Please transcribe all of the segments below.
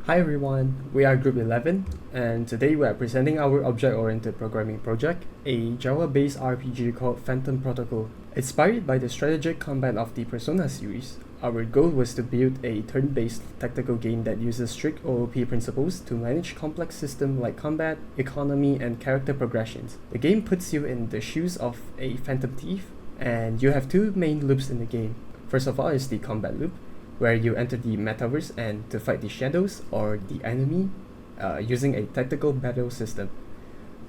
Hi everyone, we are Group 11 and today we are presenting our object-oriented programming project, a Java-based RPG called Phantom Protocol. Inspired by the strategic combat of the Persona series, our goal was to build a turn-based tactical game that uses strict OOP principles to manage complex systems like combat, economy, and character progressions. The game puts you in the shoes of a phantom thief, and you have two main loops in the game. First of all is the combat loop, where you enter the metaverse and to fight the shadows or the enemy using a tactical battle system.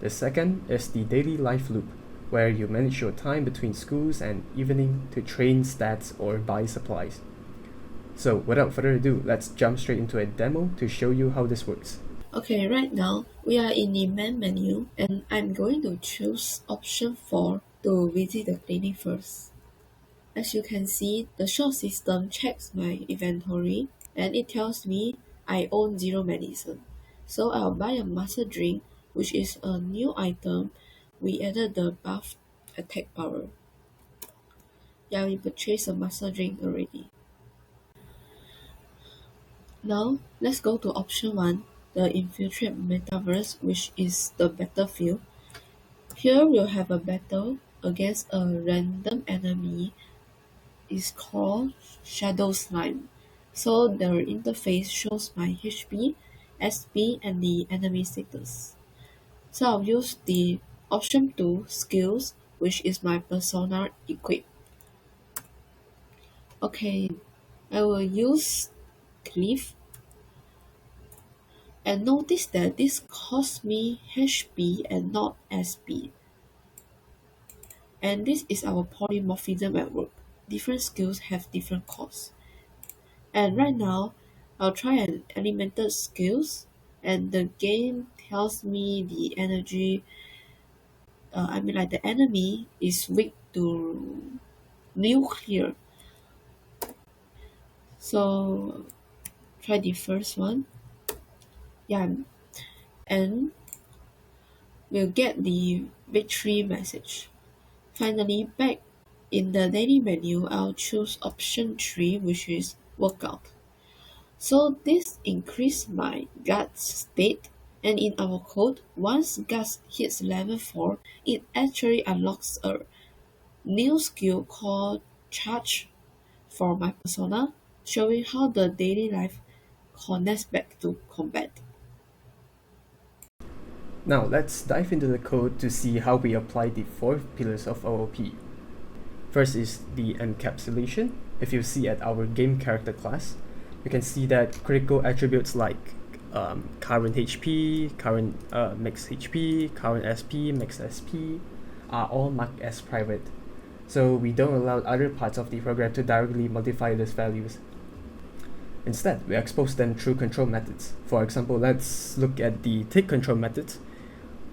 The second is the daily life loop, where you manage your time between schools and evening to train stats or buy supplies. So without further ado, let's jump straight into a demo to show you how this works. Okay, right now we are in the main menu and I'm going to choose option 4 to visit the clinic first. As you can see, the shop system checks my inventory and it tells me I own 0 medicine. So I'll buy a master drink, which is a new item. We added the buff attack power. Yeah, we purchased a master drink already. Now, let's go to option 1, the infiltrate metaverse, which is the battlefield. Here we'll have a battle against a random enemy. It's called Shadow Slime. So the interface shows my HP, SP, and the enemy status. So I'll use the option 2 skills, which is my persona equip. Okay, I will use Cliff, and notice that this costs me HP and not SP. And this is our polymorphism at work. Different skills have different costs. And right now, I'll try an elemental skills, and the game tells me the energy. The enemy is weak to nuclear. So try the first one. Yeah, and we'll get the victory message. Finally, back in the daily menu, I'll choose option 3, which is workout. So this increase my guts state, and in our code, once guts hits level 4, it actually unlocks a new skill called charge for my persona, showing how the daily life connects back to combat. Now let's dive into the code to see how we apply the 4 pillars of OOP. First is the encapsulation. If you see at our game character class, you can see that critical attributes like current HP, current max HP, current SP, max SP are all marked as private. So we don't allow other parts of the program to directly modify these values. Instead, we expose them through control methods. For example, let's look at the take control methods,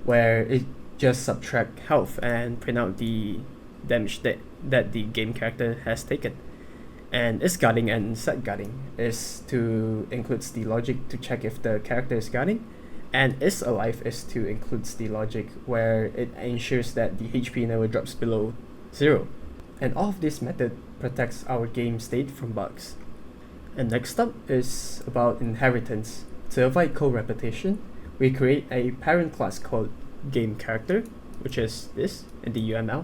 where it just subtract health and print out the damage that the game character has taken. And is guarding and set guarding is to includes the logic to check if the character is guarding, and is alive is to includes the logic where it ensures that the HP never drops below 0. And all of this method protects our game state from bugs. And next up is about inheritance. To avoid code repetition, we create a parent class called game character, which is this in the UML.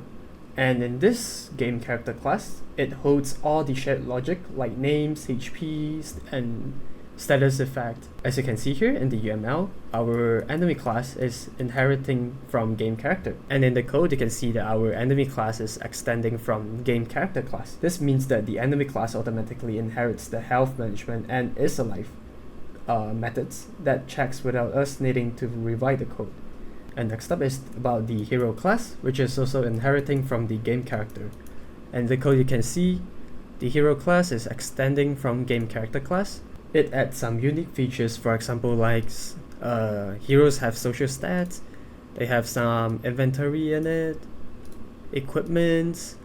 And in this game character class, it holds all the shared logic like names, HPs, and status effect. As you can see here in the UML, our enemy class is inheriting from game character. And in the code, you can see that our enemy class is extending from game character class. This means that the enemy class automatically inherits the health management and is alive methods that checks without us needing to rewrite the code. And next up is about the hero class, which is also inheriting from the game character. And the code you can see, the hero class is extending from game character class. It adds some unique features, for example, like heroes have social stats, they have some inventory in it, equipment,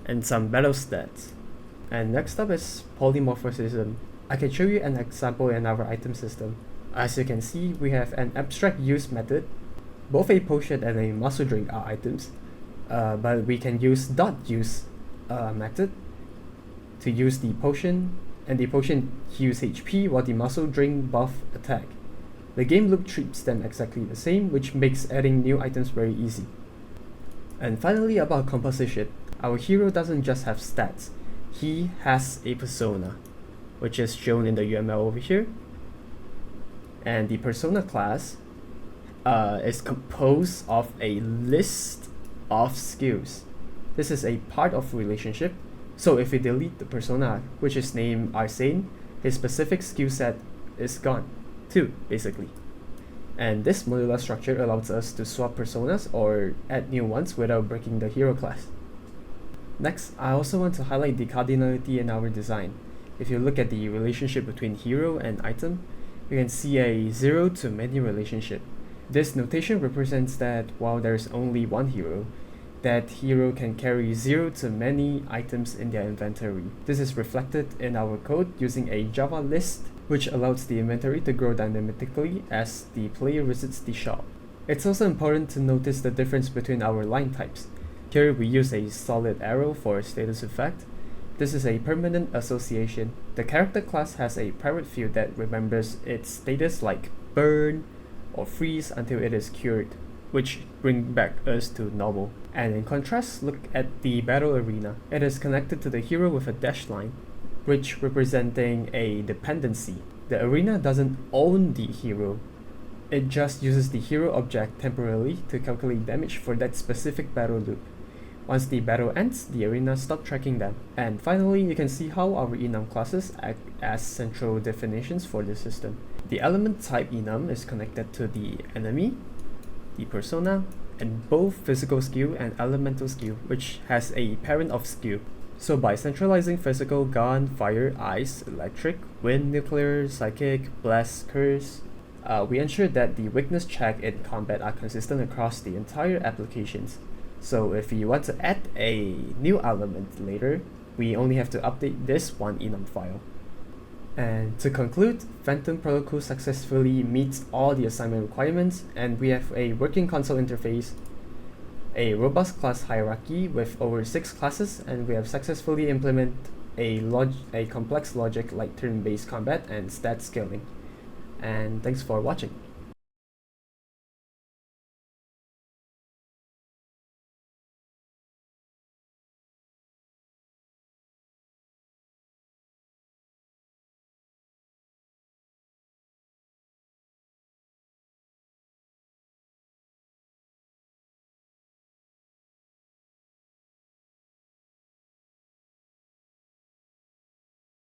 and some battle stats. And next up is polymorphism. I can show you an example in our item system. As you can see, we have an abstract use method. Both a potion and a muscle drink are items, but we can use .use method to use the potion and the potion heals HP while the muscle drink buff attack. The game loop treats them exactly the same, which makes adding new items very easy. And finally, about composition. Our hero doesn't just have stats, he has a persona, which is shown in the UML over here. And the persona class is composed of a list of skills. This is a part of relationship, so if we delete the persona, which is named Arsene, his specific skill set is gone too, basically. And this modular structure allows us to swap personas or add new ones without breaking the hero class. Next, I also want to highlight the cardinality in our design. If you look at the relationship between hero and item, you can see a 0 to many relationship. This notation represents that while there's only one hero, that hero can carry 0 to many items in their inventory. This is reflected in our code using a Java list, which allows the inventory to grow dynamically as the player visits the shop. It's also important to notice the difference between our line types. Here we use a solid arrow for status effect. This is a permanent association. The character class has a private field that remembers its status like burn or freeze until it is cured, which bring back us to normal. And in contrast, look at the battle arena. It is connected to the hero with a dashed line, which representing a dependency. The arena doesn't own the hero. It just uses the hero object temporarily to calculate damage for that specific battle loop. Once the battle ends, the arena stops tracking them. And finally, you can see how our enum classes act as central definitions for the system. The element type enum is connected to the enemy, the persona, and both physical skill and elemental skill, which has a parent of skill. So by centralizing physical, gun, fire, ice, electric, wind, nuclear, psychic, blast, curse, we ensure that the weakness check in combat are consistent across the entire applications. So if we want to add a new element later, we only have to update this one enum file. And to conclude, Phantom Protocol successfully meets all the assignment requirements, and we have a working console interface, a robust class hierarchy with over 6 classes, and we have successfully implemented a complex logic like turn-based combat and stat scaling. And thanks for watching.